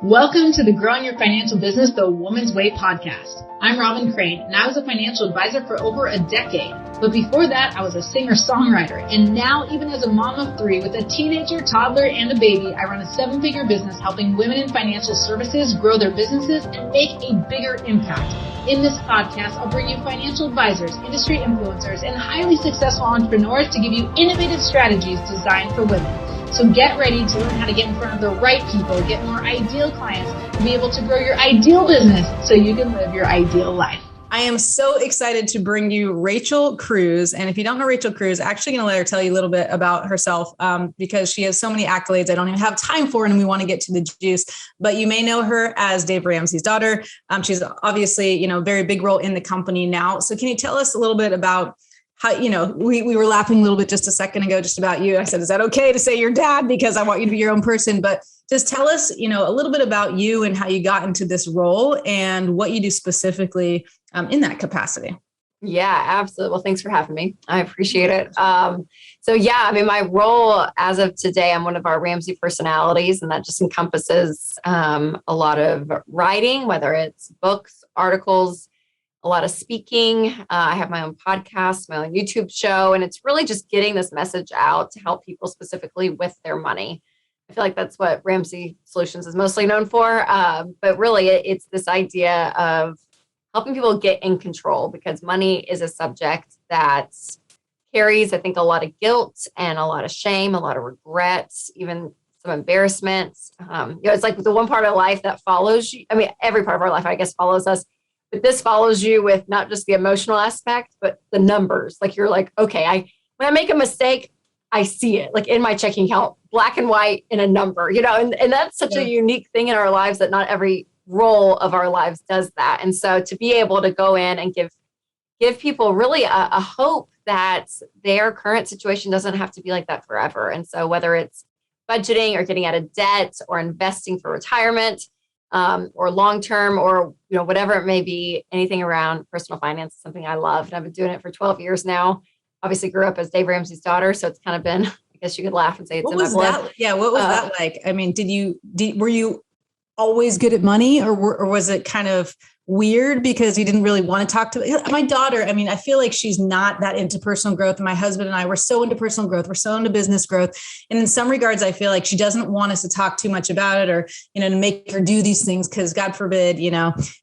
Welcome to the Growing Your Financial Business the Woman's Way podcast. I'm Robin Crane, and I was a financial advisor for over a decade. But before that, I was a singer-songwriter. And now, even as a mom of three with a teenager, toddler, and a baby, I run a seven-figure business helping women in financial services grow their businesses and make a bigger impact. In this podcast, I'll bring you financial advisors, industry influencers, and highly successful entrepreneurs to give you innovative strategies designed for women. So get ready to learn how to get in front of the right people, get more ideal clients, and be able to grow your ideal business so you can live your ideal life. I am so excited to bring you Rachel Cruze. And if you don't know Rachel Cruze, actually going to let her tell you a little bit about herself because she has so many accolades I don't even have time for, and we want to get to the juice. But you may know her as Dave Ramsey's daughter. She's obviously, very big role in the company now. So can you tell us a little bit about how, we were laughing a little bit just a second ago, just about you. I said, is that okay to say your dad? Because I want you to be your own person, but just tell us, a little bit about you and how you got into this role and what you do specifically in that capacity. Yeah, absolutely. Well, thanks for having me. I appreciate it. My role as of today, I'm one of our Ramsey personalities, and that just encompasses a lot of writing, whether it's books, articles, a lot of speaking. I have my own podcast, my own YouTube show, and it's really just getting this message out to help people specifically with their money. I feel like that's what Ramsey Solutions is mostly known for. But really, it's this idea of helping people get in control, because money is a subject that carries, I think, a lot of guilt and a lot of shame, a lot of regrets, even some embarrassment. It's like the one part of life that follows you. I mean, every part of our life, I guess, follows us. But this follows you with not just the emotional aspect, but the numbers. Like you're like, okay, when I make a mistake, I see it like in my checking account, black and white in a number, and that's such a unique thing in our lives that not every role of our lives does that. And so to be able to go in and give people really a hope that their current situation doesn't have to be like that forever. And so whether it's budgeting or getting out of debt or investing for retirement, or long-term, or, whatever it may be, anything around personal finance is something I love. And I've been doing it for 12 years now. Obviously grew up as Dave Ramsey's daughter. So it's kind of been, I guess you could laugh and say it's in my blood. What was that like? I mean, were you always good at money, or was it kind of weird because you didn't really want to talk to my daughter? I mean, I feel like she's not that into personal growth. My husband and I were so into personal growth. We're so into business growth. And in some regards, I feel like she doesn't want us to talk too much about it, or, to make her do these things because God forbid,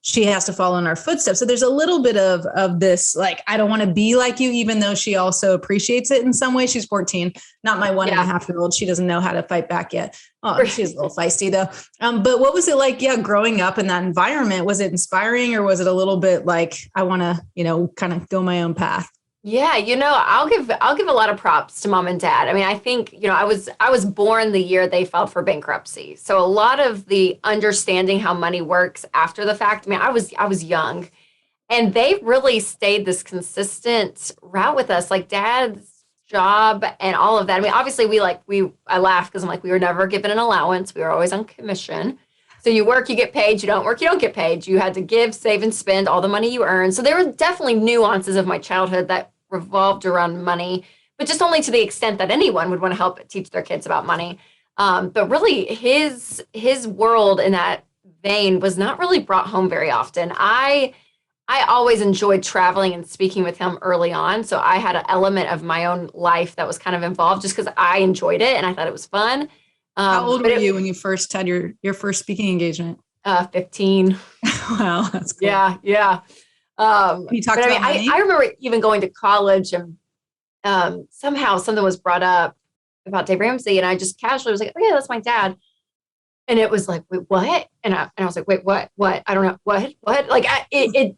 she has to follow in our footsteps. So there's a little bit of this, like, I don't want to be like you, even though she also appreciates it in some way. She's 14, not my 1.5-year-old. She doesn't know how to fight back yet. Oh, she's a little feisty though. But what was it like? Yeah. Growing up in that environment, was it inspiring, or was it a little bit like, I want to, kind of go my own path? Yeah. I'll give a lot of props to mom and dad. I mean, I think, I was born the year they filed for bankruptcy. So a lot of the understanding how money works after the fact, I mean, I was young, and they really stayed this consistent route with us, like dad's job and all of that. I mean, obviously I laugh because I'm like, we were never given an allowance. We were always on commission. So you work, you get paid. You don't work, you don't get paid. You had to give, save, and spend all the money you earn. So there were definitely nuances of my childhood that revolved around money, but just only to the extent that anyone would want to help teach their kids about money. But really his world in that vein was not really brought home very often. I always enjoyed traveling and speaking with him early on. So I had an element of my own life that was kind of involved just because I enjoyed it and I thought it was fun. How old were you when you first had your first speaking engagement? 15. Wow, that's cool. Yeah. You talked about money? I remember even going to college, and somehow something was brought up about Dave Ramsey, and I just casually was like, "Oh yeah, that's my dad." And it was like, "Wait, what?" And I was like, "Wait, what? What? I don't know. What? Like it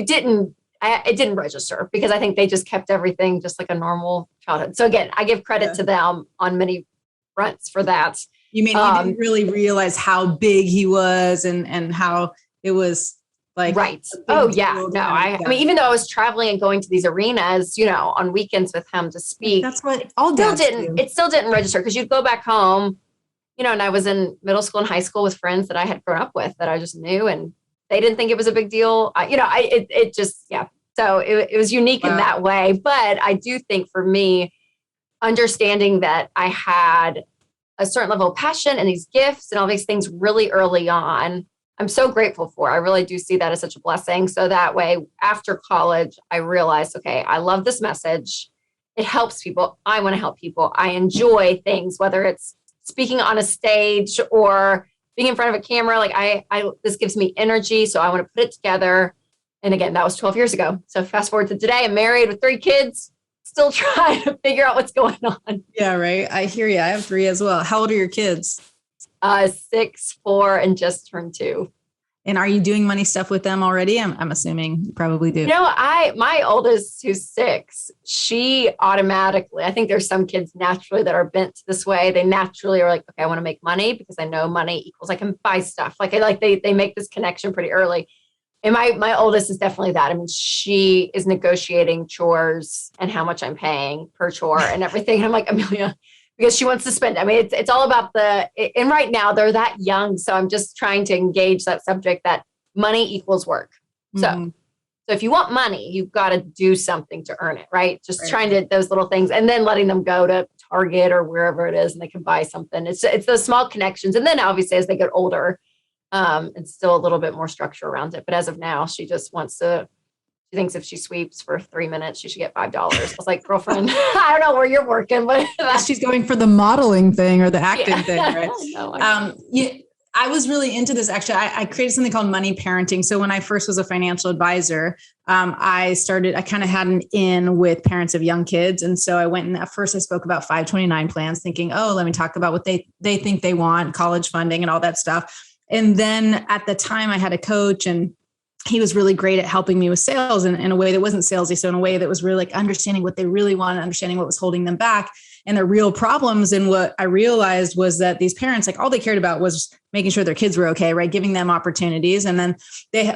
didn't register, because I think they just kept everything just like a normal childhood. So again, I give credit to them on many fronts for that. You mean you didn't really realize how big he was and how it was like, right. Oh yeah. No, I mean, even though I was traveling and going to these arenas, on weekends with him to speak, that's what all dads do. It still didn't register, because you'd go back home, and I was in middle school and high school with friends that I had grown up with that I just knew, and they didn't think it was a big deal. It just, yeah. So it was unique in that way. But I do think for me, understanding that I had a certain level of passion and these gifts and all these things really early on. I'm so grateful for. I really do see that as such a blessing. So that way, after college, I realized, okay, I love this message. It helps people. I want to help people. I enjoy things, whether it's speaking on a stage or being in front of a camera. Like this gives me energy. So I want to put it together. And again, that was 12 years ago. So fast forward to today, I'm married with 3 kids, still trying to figure out what's going on. Yeah, right. I hear you. I have 3 as well. How old are your kids? 6, 4, and just turned 2. And are you doing money stuff with them already? I'm assuming you probably do. My oldest, who's 6, she automatically, I think there's some kids naturally that are bent this way. They naturally are like, okay, I want to make money because I know money equals I can buy stuff. They make this connection pretty early. And my oldest is definitely that. I mean, she is negotiating chores and how much I'm paying per chore and everything. And I'm like, Amelia, because she wants to spend. I mean, it's all about and right now they're that young. So I'm just trying to engage that subject that money equals work. So if you want money, you've got to do something to earn it, right? Just trying to, those little things, and then letting them go to Target or wherever it is and they can buy something. It's those small connections. And then obviously as they get older, it's still a little bit more structure around it. But as of now, she just wants to, she thinks if she sweeps for 3 minutes, she should get $5. I was like, girlfriend, I don't know where you're working, but she's going for the modeling thing or the acting thing, right? No, I was really into this. Actually, I created something called money parenting. So when I first was a financial advisor, I kind of had an in with parents of young kids. And so I went and at first I spoke about 529 plans thinking, oh, let me talk about what they think they want, college funding and all that stuff. And then at the time I had a coach and he was really great at helping me with sales in a way that wasn't salesy. So in a way that was really like understanding what they really wanted, understanding what was holding them back and their real problems. And what I realized was that these parents, like all they cared about was making sure their kids were okay, right? Giving them opportunities. And then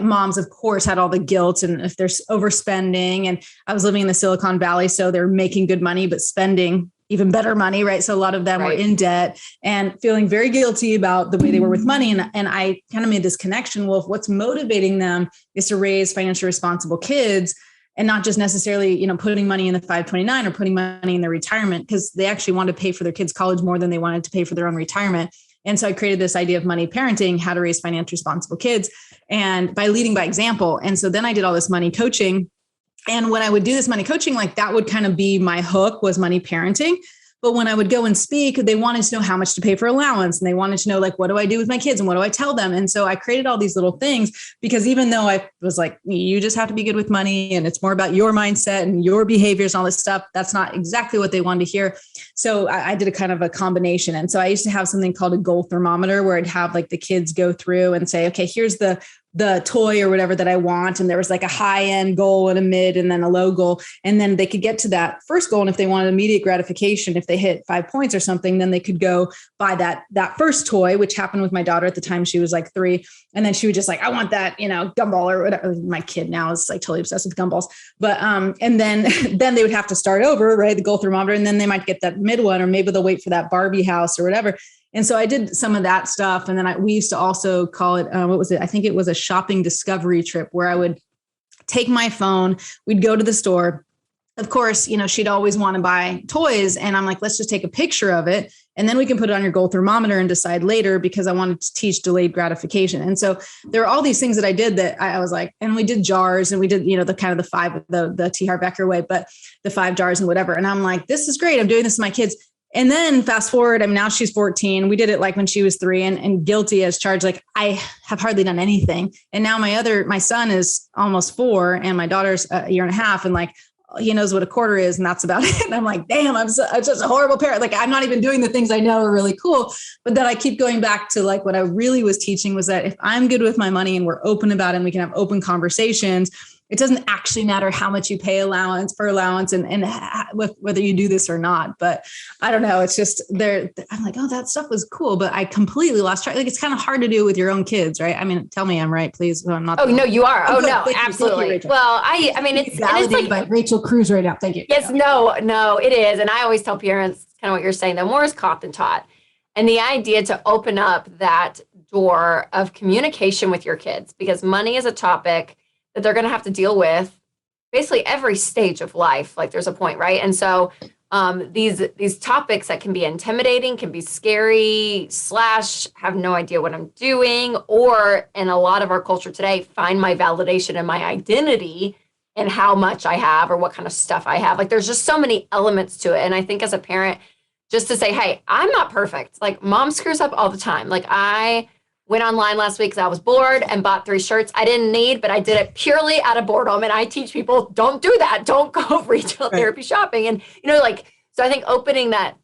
moms, of course, had all the guilt and if there's overspending. And I was living in the Silicon Valley, so they're making good money, but spending even better money, right? So a lot of them were in debt and feeling very guilty about the way they were with money. And I kind of made this connection. Well, if what's motivating them is to raise financially responsible kids and not just necessarily, putting money in the 529 or putting money in their retirement, because they actually wanted to pay for their kids' college more than they wanted to pay for their own retirement. And so I created this idea of money parenting, how to raise financially responsible kids, and by leading by example. And so then I did all this money coaching. And when I would do this money coaching, like that would kind of be my hook was money parenting. But when I would go and speak, they wanted to know how much to pay for allowance. And they wanted to know, like, what do I do with my kids? And what do I tell them? And so I created all these little things because even though I was like, you just have to be good with money and it's more about your mindset and your behaviors and all this stuff, that's not exactly what they wanted to hear. So I did a kind of a combination. And so I used to have something called a goal thermometer where I'd have like the kids go through and say, okay, here's the toy or whatever that I want. And there was like a high end goal and a mid and then a low goal. And then they could get to that first goal. And if they wanted immediate gratification, if they hit 5 points or something, then they could go buy that first toy, which happened with my daughter at the time. She was like 3. And then she would just like, I want that, gumball or whatever. My kid now is like totally obsessed with gumballs. But, and then they would have to start over, right? The goal thermometer. And then they might get that mid one, or maybe they'll wait for that Barbie house or whatever. And so I did some of that stuff. And then we used to also call it, what was it? I think it was a shopping discovery trip where I would take my phone, we'd go to the store. Of course, she'd always want to buy toys. And I'm like, let's just take a picture of it. And then we can put it on your goal thermometer and decide later, because I wanted to teach delayed gratification. And so there are all these things that I did that I was like, and we did jars and we did, the kind of the 5, the T. Harv Eker way, but the 5 jars and whatever. And I'm like, this is great. I'm doing this to my kids. And then fast forward, now she's 14. We did it like when she was 3 and guilty as charged. Like I have hardly done anything. And now my son is almost 4 and my daughter's a year and a half. And like, he knows what a quarter is and that's about it. And I'm like, damn, I'm such a horrible parent. Like I'm not even doing the things I know are really cool. But then I keep going back to like what I really was teaching was that if I'm good with my money and we're open about it and we can have open conversations, it doesn't actually matter how much you pay allowance and whether you do this or not. But I don't know. It's just there. I'm like, oh, that stuff was cool, but I completely lost track. Like it's kind of hard to do with your own kids, right? I mean, tell me I'm right, please. I'm not. Oh, no, you are. Oh, no, absolutely. You, well, I mean, it's validated by Rachel Cruze right now. Thank you. Yes, no, it is. And I always tell parents kind of what you're saying, though, more is caught than taught. And the idea to open up that door of communication with your kids, because money is a topic that they're going to have to deal with basically every stage of life. Like there's a point, right? And so these topics that can be intimidating, can be scary, / have no idea what I'm doing, or in a lot of our culture today, find my validation and my identity in how much I have or what kind of stuff I have. Like there's just so many elements to it. And I think as a parent, just to say, hey, I'm not perfect. Like mom screws up all the time. Like I went online last week because I was bored and bought 3 shirts I didn't need, but I did it purely out of boredom. And I teach people, don't do that. Don't go retail therapy shopping. And, so I think opening that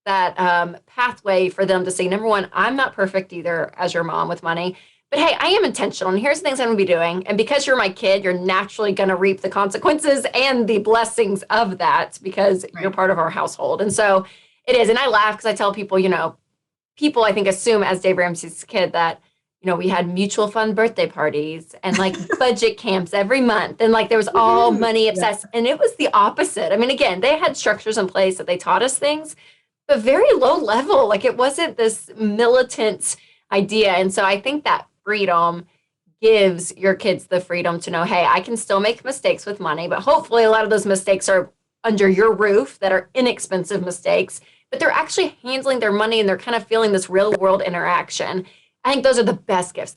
pathway for them to say, number one, I'm not perfect either as your mom with money, but hey, I am intentional. And here's the things I'm going to be doing. And because you're my kid, you're naturally going to reap the consequences and the blessings of that because you're part of our household. And so it is. And I laugh because I tell people, people I think assume as Dave Ramsey's kid that, we had mutual fund birthday parties and like budget camps every month. And like there was all money obsessed. Yeah. And it was the opposite. I mean, again, they had structures in place that they taught us things, but very low level. Like it wasn't this militant idea. And so I think that freedom gives your kids the freedom to know, hey, I can still make mistakes with money, but hopefully a lot of those mistakes are under your roof that are inexpensive mistakes, but they're actually handling their money and they're kind of feeling this real world interaction. I think those are the best gifts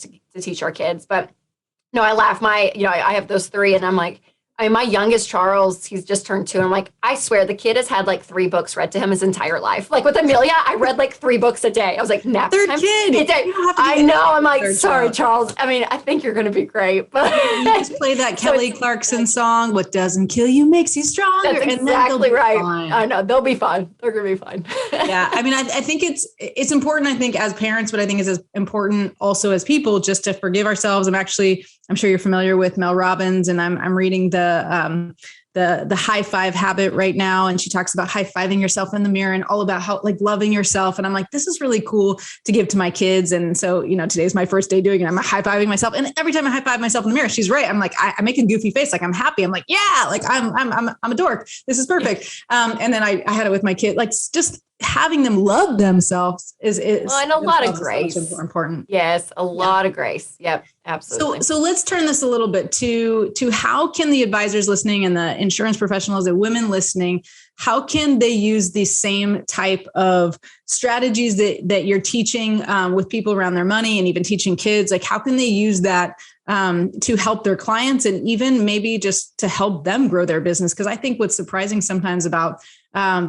to teach our kids. But no, I laugh. I have those 3 and I'm like, my youngest Charles, he's just turned 2. And I'm like, I swear the kid has had like 3 books read to him his entire life. Like with Amelia, I read like 3 books a day. I was like, nap Third time. kid. I know. I'm like, sorry, Charles. I mean, I think you're going to be great. But you just play that Kelly Clarkson song, "What doesn't kill you makes you stronger." That's exactly right. Fine. I know. They'll be fine. They're going to be fine. Yeah. I mean, I think it's important, I think, as parents, but I think it's as important also as people just to forgive ourselves. I'm sure you're familiar with Mel Robbins, and I'm reading the high five habit right now. And she talks about high fiving yourself in the mirror and all about how like loving yourself. And I'm like, this is really cool to give to my kids. And so, today's my first day doing it. I'm high fiving myself. And every time I high five myself in the mirror, she's right. I'm like, I make a goofy face. Like I'm happy. I'm like, yeah, like I'm a dork. This is perfect. And then I had it with my kid, like just having them love themselves is and a lot of grace. Important. Yes. A lot of grace. Yep. Absolutely. So let's turn this a little bit to how can the advisors listening and the insurance professionals and women listening, how can they use the same type of strategies that you're teaching with people around their money and even teaching kids? Like how can they use that to help their clients and even maybe just to help them grow their business? Because I think what's surprising sometimes about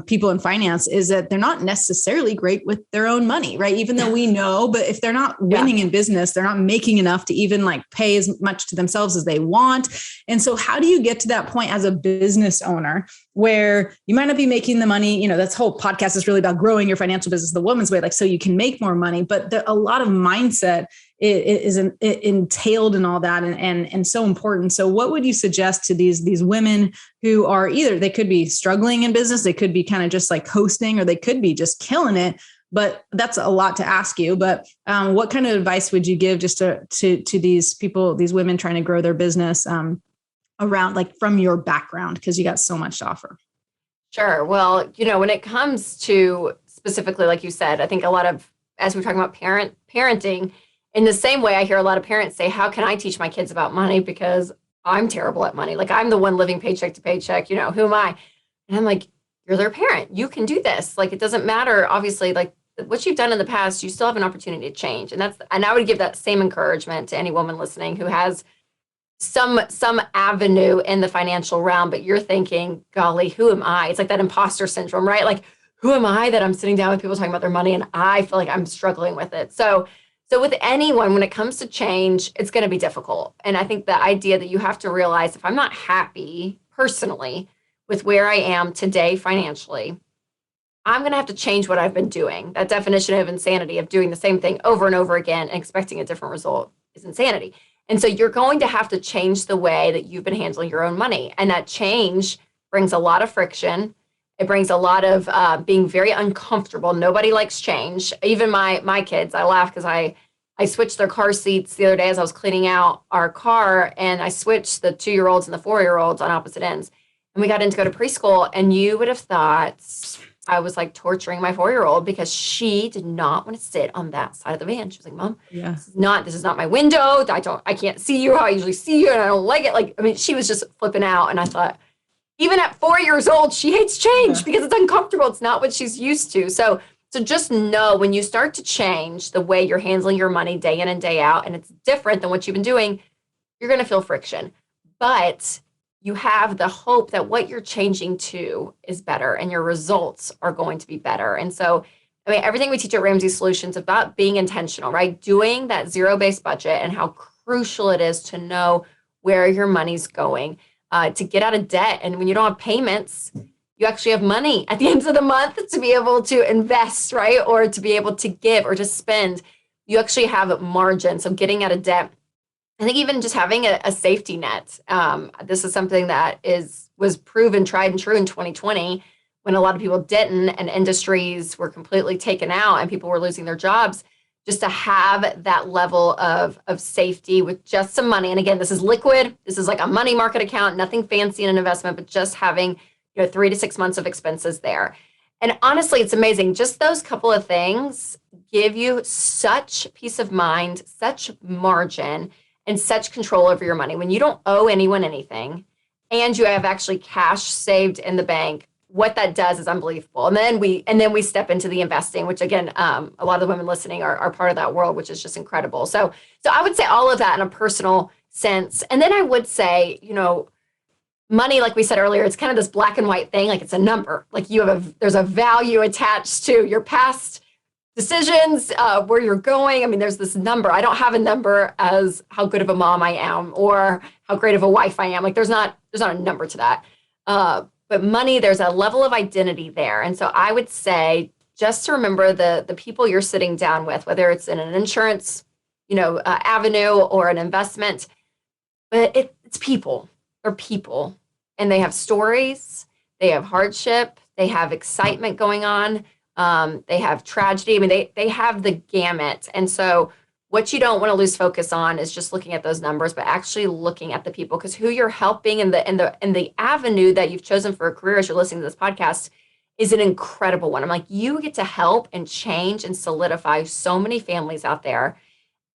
people in finance is that they're not necessarily great with their own money, right? Even though we know, but if they're not winning in business, they're not making enough to even like pay as much to themselves as they want. And so how do you get to that point as a business owner where you might not be making the money? This whole podcast is really about growing your financial business the woman's way, like so you can make more money, but a lot of mindset is entailed in all that and so important. So what would you suggest to these women who are either they could be struggling in business, they could be kind of just like coasting, or they could be just killing it, but that's a lot to ask you. But what kind of advice would you give just to these people, these women trying to grow their business around like from your background? Because you got so much to offer. Sure. Well, when it comes to specifically, like you said, I think a lot of, as we're talking about parenting, in the same way, I hear a lot of parents say, how can I teach my kids about money? Because I'm terrible at money. Like I'm the one living paycheck to paycheck, who am I? And I'm like, you're their parent. You can do this. Like, it doesn't matter. Obviously, like what you've done in the past, you still have an opportunity to change. And I would give that same encouragement to any woman listening who has some avenue in the financial realm, but you're thinking, golly, who am I? It's like that imposter syndrome, right? Like, who am I that I'm sitting down with people talking about their money and I feel like I'm struggling with it. So with anyone, when it comes to change, it's going to be difficult. And I think the idea that you have to realize if I'm not happy personally with where I am today financially, I'm going to have to change what I've been doing. That definition of insanity of doing the same thing over and over again and expecting a different result is insanity. And so you're going to have to change the way that you've been handling your own money. And that change brings a lot of friction. It brings a lot of being very uncomfortable. Nobody likes change. Even my kids, I laugh because I switched their car seats the other day as I was cleaning out our car, and I switched the 2-year-olds and the 4-year-olds on opposite ends. And we got in to go to preschool, and you would have thought I was like torturing my 4-year-old because she did not want to sit on that side of the van. She was like, Mom, this is not my window. I can't see you how I usually see you, and I don't like it. Like, I mean, she was just flipping out, and I thought, even at 4 years old, she hates change because it's uncomfortable. It's not what she's used to. So just know when you start to change the way you're handling your money day in and day out, and it's different than what you've been doing, you're going to feel friction. But you have the hope that what you're changing to is better and your results are going to be better. And so, I mean, everything we teach at Ramsey Solutions about being intentional, right? Doing that zero-based budget and how crucial it is to know where your money's going, to get out of debt. And when you don't have payments, you actually have money at the end of the month to be able to invest, right? Or to be able to give or to spend. You actually have margin. So getting out of debt, I think even just having a safety net. This is something that was proven tried and true in 2020 when a lot of people didn't and industries were completely taken out and people were losing their jobs. Just to have that level of safety with just some money. And again, this is liquid. This is like a money market account, nothing fancy in an investment, but just having 3 to 6 months of expenses there. And honestly, it's amazing. Just those couple of things give you such peace of mind, such margin, and such control over your money. When you don't owe anyone anything and you have actually cash saved in the bank, what that does is unbelievable. And then we step into the investing, which again, a lot of the women listening are part of that world, which is just incredible. So I would say all of that in a personal sense. And then I would say, money, like we said earlier, it's kind of this black and white thing. Like it's a number, like there's a value attached to your past decisions, where you're going. I mean, there's this number. I don't have a number as how good of a mom I am or how great of a wife I am. Like there's not a number to that. But money, there's a level of identity there. And so I would say just to remember the people you're sitting down with, whether it's in an insurance, avenue or an investment, but it's people. They're people and they have stories, they have hardship, they have excitement going on, they have tragedy. I mean, they have the gamut. And so what you don't want to lose focus on is just looking at those numbers, but actually looking at the people, because who you're helping in the avenue that you've chosen for a career as you're listening to this podcast is an incredible one. I'm like, you get to help and change and solidify so many families out there.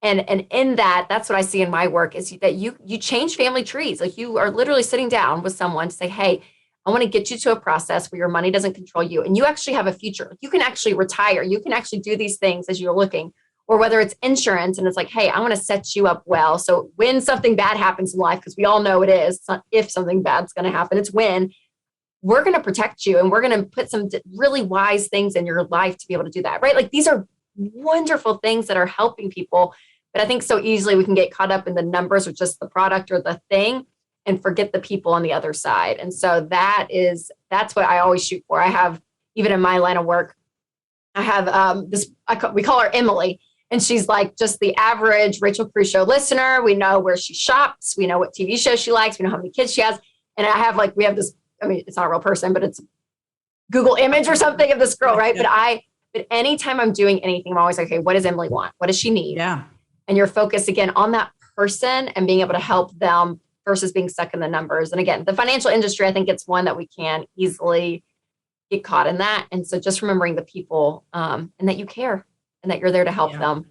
And in that's what I see in my work is that you change family trees. Like you are literally sitting down with someone to say, hey, I want to get you to a process where your money doesn't control you. And you actually have a future. You can actually retire. You can actually do these things as you're looking. Or whether it's insurance and it's like, hey, I want to set you up well. So when something bad happens in life, because we all know it is, it's not if something bad's going to happen, it's when, we're going to protect you and we're going to put some really wise things in your life to be able to do that, right? Like these are wonderful things that are helping people. But I think so easily we can get caught up in the numbers or just the product or the thing and forget the people on the other side. And so that's what I always shoot for. I have, even in my line of work, I have we call her Emily. And she's like just the average Rachel Cruze show listener. We know where she shops. We know what TV shows she likes. We know how many kids she has. And we have this, I mean, it's not a real person, but it's Google image or something of this girl, right? Yeah. But anytime I'm doing anything, I'm always like, okay, what does Emily want? What does she need? Yeah. And you're focused again on that person and being able to help them versus being stuck in the numbers. And again, the financial industry, I think it's one that we can easily get caught in that. And so just remembering the people and that you care. And that you're there to help them.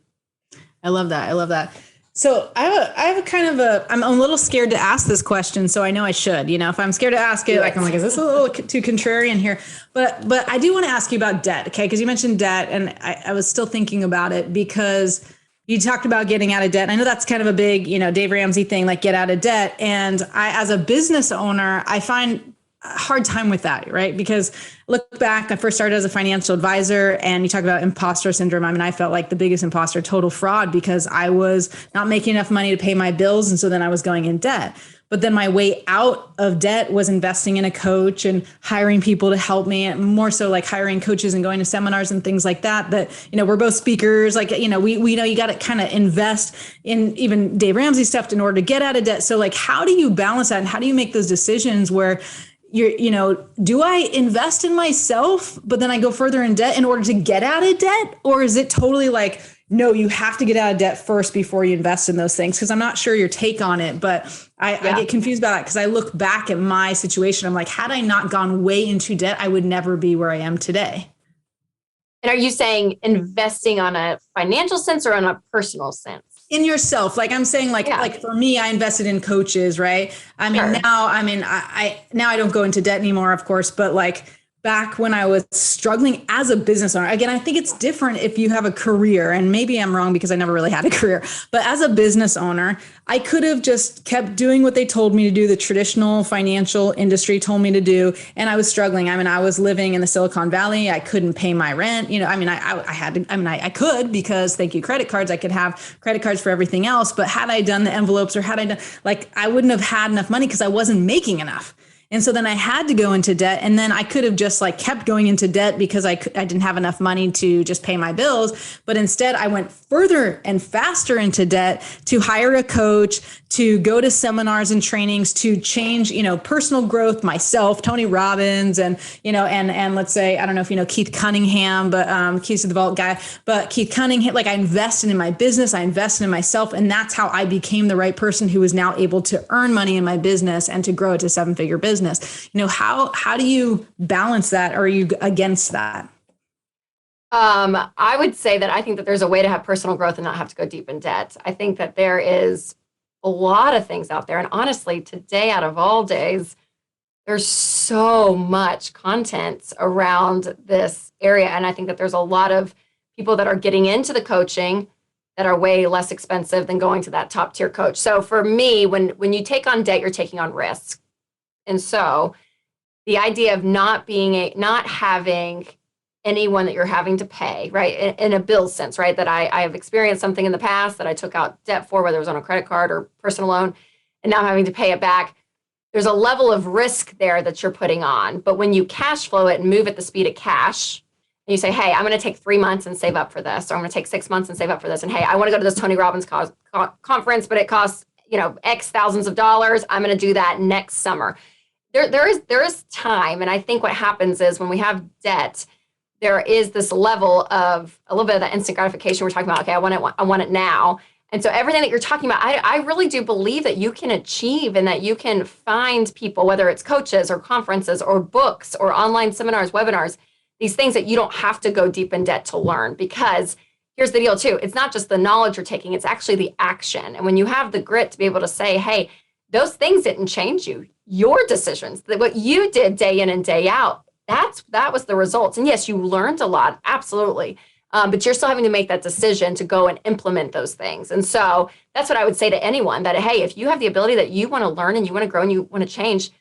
I love that. So I have a kind of I'm a little scared to ask this question. So I know I should, if I'm scared to ask it, I'm like, is this a little too contrarian here? But I do want to ask you about debt. Okay. Cause you mentioned debt and I was still thinking about it because you talked about getting out of debt. I know that's kind of a big, Dave Ramsey thing, like get out of debt. And as a business owner, I find a hard time with that, right? Because look back, I first started as a financial advisor and you talk about imposter syndrome. I mean, I felt like the biggest imposter, total fraud, because I was not making enough money to pay my bills. And so then I was going in debt. But then my way out of debt was investing in a coach and hiring people to help me, and more so like hiring coaches and going to seminars and things like that, we're both speakers. Like, we know you got to kind of invest in even Dave Ramsey stuff in order to get out of debt. So like, how do you balance that? And how do you make those decisions where do I invest in myself, but then I go further in debt in order to get out of debt? Or is it totally like, no, you have to get out of debt first before you invest in those things? Because I'm not sure your take on it, but I get confused about that because I look back at my situation. I'm like, had I not gone way into debt, I would never be where I am today. And are you saying investing on a financial sense or on a personal sense? in yourself. Like I'm saying, like for me, I invested in coaches, right? I mean, now I don't go into debt anymore, of course, but like back when I was struggling as a business owner, again, I think it's different if you have a career, and maybe I'm wrong because I never really had a career, but as a business owner, I could have just kept doing what they told me to do, the traditional financial industry told me to do. And I was struggling. I mean, I was living in the Silicon Valley. I couldn't pay my rent. You know, I mean, I could, because thank you, credit cards, I could have credit cards for everything else. But had I done the envelopes, or had I done, like, I wouldn't have had enough money because I wasn't making enough. And so then I had to go into debt, and then I could have just like kept going into debt because I didn't have enough money to just pay my bills. But instead I went further and faster into debt to hire a coach, to go to seminars and trainings, to change, you know, personal growth myself, Tony Robbins, and, you know, and let's say, I don't know if you know Keith Cunningham, but Keys to the Vault guy, but Keith Cunningham, like I invested in my business, I invested in myself. And that's how I became the right person who is now able to earn money in my business and to grow it to 7-figure business. You know, how do you balance that? Or are you against that? I would say that I think that there's a way to have personal growth and not have to go deep in debt. I think that there is a lot of things out there. And honestly, today, out of all days, there's so much content around this area. And I think that there's a lot of people that are getting into the coaching that are way less expensive than going to that top tier coach. So for me, when you take on debt, you're taking on risk. And so the idea of not having anyone that you're having to pay, right, in a bill sense, right, that I have experienced something in the past that I took out debt for, whether it was on a credit card or personal loan, and now I'm having to pay it back. There's a level of risk there that you're putting on. But when you cash flow it and move at the speed of cash, and you say, hey, I'm going to take 3 months and save up for this, or I'm going to take 6 months and save up for this, and hey, I want to go to this Tony Robbins conference, but it costs, you know, X thousands of dollars. I'm going to do that next summer. There is time. And I think what happens is when we have debt, there is this level of a little bit of that instant gratification. We're talking about, okay, I want it now. And so everything that you're talking about, I really do believe that you can achieve and that you can find people, whether it's coaches or conferences or books or online seminars, webinars, these things that you don't have to go deep in debt to learn. Because here's the deal too. It's not just the knowledge you're taking, it's actually the action. And when you have the grit to be able to say, hey, those things didn't change you. Your decisions, what you did day in and day out, that was the results. And yes, you learned a lot, absolutely. But you're still having to make that decision to go and implement those things. And so that's what I would say to anyone, that, hey, if you have the ability that you want to learn and you want to grow and you want to change, it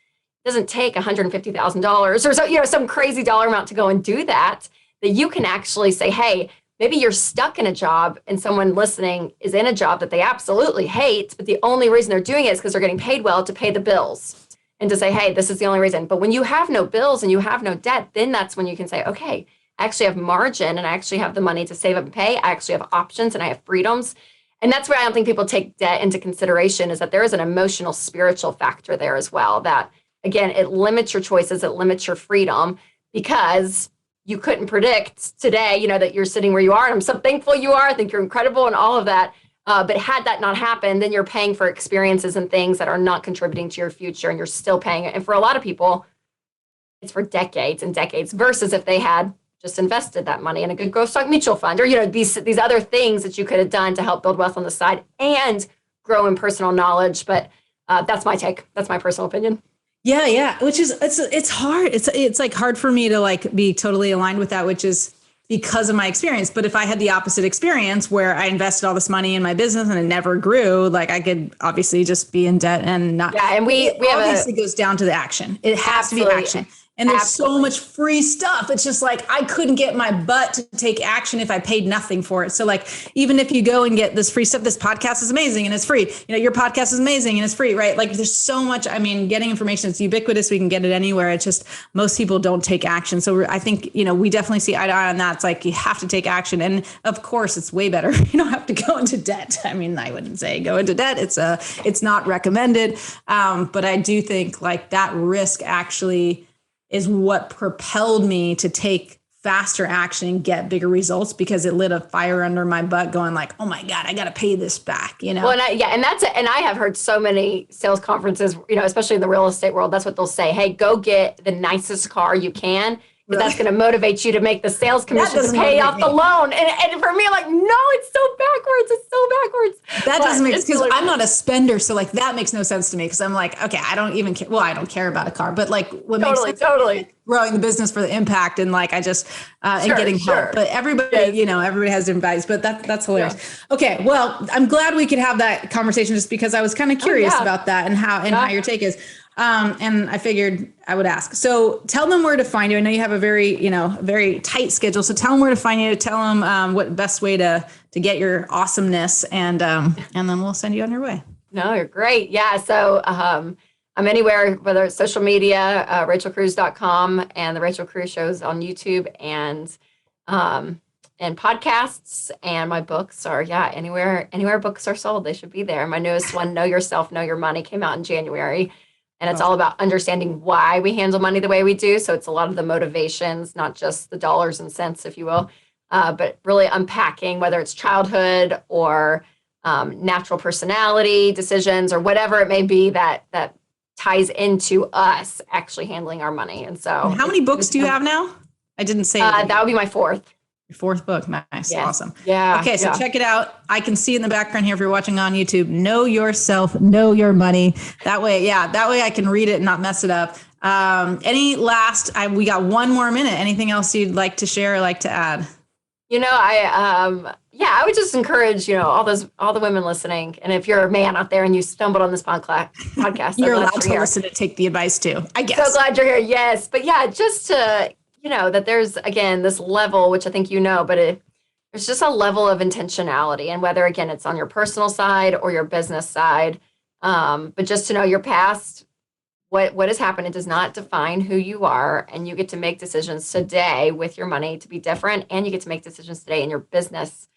doesn't take $150,000 or so, you know, some crazy dollar amount to go and do that you can actually say, hey, maybe you're stuck in a job and someone listening is in a job that they absolutely hate, but the only reason they're doing it is because they're getting paid well to pay the bills. And to say, hey, this is the only reason. But when you have no bills and you have no debt, then that's when you can say, okay, I actually have margin and I actually have the money to save up and pay. I actually have options and I have freedoms. And that's where I don't think people take debt into consideration, is that there is an emotional, spiritual factor there as well. That, again, it limits your choices, it limits your freedom, because you couldn't predict today, you know, that you're sitting where you are. And I'm so thankful you are. I think you're incredible and all of that. But had that not happened, then you're paying for experiences and things that are not contributing to your future, and you're still paying it. And for a lot of people, it's for decades and decades, versus if they had just invested that money in a good growth stock mutual fund, or, you know, these other things that you could have done to help build wealth on the side and grow in personal knowledge. But that's my take. That's my personal opinion. Yeah. Which is, it's hard. It's like hard for me to like be totally aligned with that, which is because of my experience. But if I had the opposite experience where I invested all this money in my business and it never grew, like I could obviously just be in debt and not. Yeah. And we obviously goes down to the action. It has to be action. And there's so much free stuff. It's just like, I couldn't get my butt to take action if I paid nothing for it. So like, even if you go and get this free stuff, this podcast is amazing and it's free. You know, your podcast is amazing and it's free, right? Like there's so much, I mean, getting information, it's ubiquitous. We can get it anywhere. It's just, most people don't take action. So I think, you know, we definitely see eye to eye on that. It's like, you have to take action. And of course it's way better. You don't have to go into debt. I mean, I wouldn't say go into debt. It's not recommended. But I do think like that risk actually is what propelled me to take faster action and get bigger results, because it lit a fire under my butt going like, oh my God, I got to pay this back, you know? Well, and I have heard so many sales conferences, you know, especially in the real estate world, that's what they'll say. Hey, go get the nicest car you can. But that's going to motivate you to make the sales commission to pay off the loan. And for me, I'm like, no, it's so backwards. It's so backwards. that doesn't make sense because I'm not a spender. So like that makes no sense to me because I'm like, okay, I don't even care. Well, I don't care about a car, but like what makes sense is growing the business for the impact and like I just and getting help. But everybody, everybody has their advice, but that's hilarious. Yeah. Okay. Well, I'm glad we could have that conversation just because I was kind of curious about that and how your take is. And I figured I would ask. So tell them where to find you. I know you have a very tight schedule. So tell them where to find you. Tell them what best way to get your awesomeness, and then we'll send you on your way. No, you're great. Yeah. So I'm anywhere, whether it's social media, rachelcruze.com, and the Rachel Cruze Show's on YouTube and podcasts, and my books are anywhere books are sold, they should be there. My newest one, Know Yourself, Know Your Money, came out in January. And it's all about understanding why we handle money the way we do. So it's a lot of the motivations, not just the dollars and cents, if you will, but really unpacking whether it's childhood or natural personality decisions or whatever it may be that ties into us actually handling our money. And so how many books do you have now? I didn't say that would be my fourth. Your fourth book. Nice. Yes. Awesome. Yeah. Okay. So check it out. I can see in the background here, if you're watching on YouTube, Know Yourself, Know Your Money. That way I can read it and not mess it up. We got one more minute. Anything else you'd like to share or like to add? I would just encourage, all the women listening. And if you're a man out there and you stumbled on this podcast, you're allowed to listen to take the advice too, I guess. So glad you're here. Yes. But yeah, just to, that there's, again, this level, which I think but there's just a level of intentionality, and whether, again, it's on your personal side or your business side, but just to know your past, what has happened, it does not define who you are, and you get to make decisions today with your money to be different, and you get to make decisions today in your business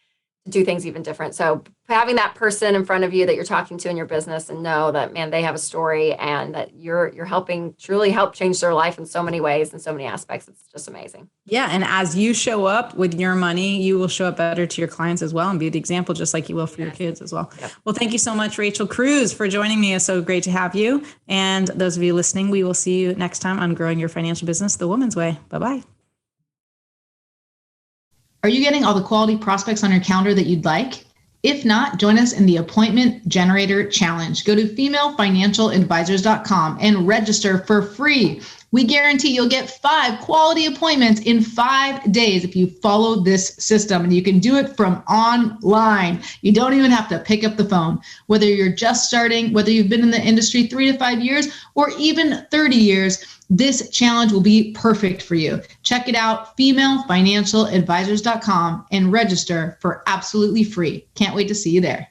to do things even different. So having that person in front of you that you're talking to in your business and know that, man, they have a story and that you're helping truly help change their life in so many ways and so many aspects. It's just amazing. Yeah. And as you show up with your money, you will show up better to your clients as well and be the example, just like you will for your kids as well. Yep. Well, thank you so much, Rachel Cruze, for joining me. It's so great to have you. And those of you listening, we will see you next time on Growing Your Financial Business the Woman's Way. Bye-bye. Are you getting all the quality prospects on your calendar that you'd like? If not, join us in the Appointment Generator Challenge. Go to femalefinancialadvisors.com and register for free. We guarantee you'll get 5 quality appointments in 5 days if you follow this system, and you can do it from online. You don't even have to pick up the phone. Whether you're just starting, whether you've been in the industry 3 to 5 years, or even 30 years, this challenge will be perfect for you. Check it out, femalefinancialadvisors.com, and register for absolutely free. Can't wait to see you there.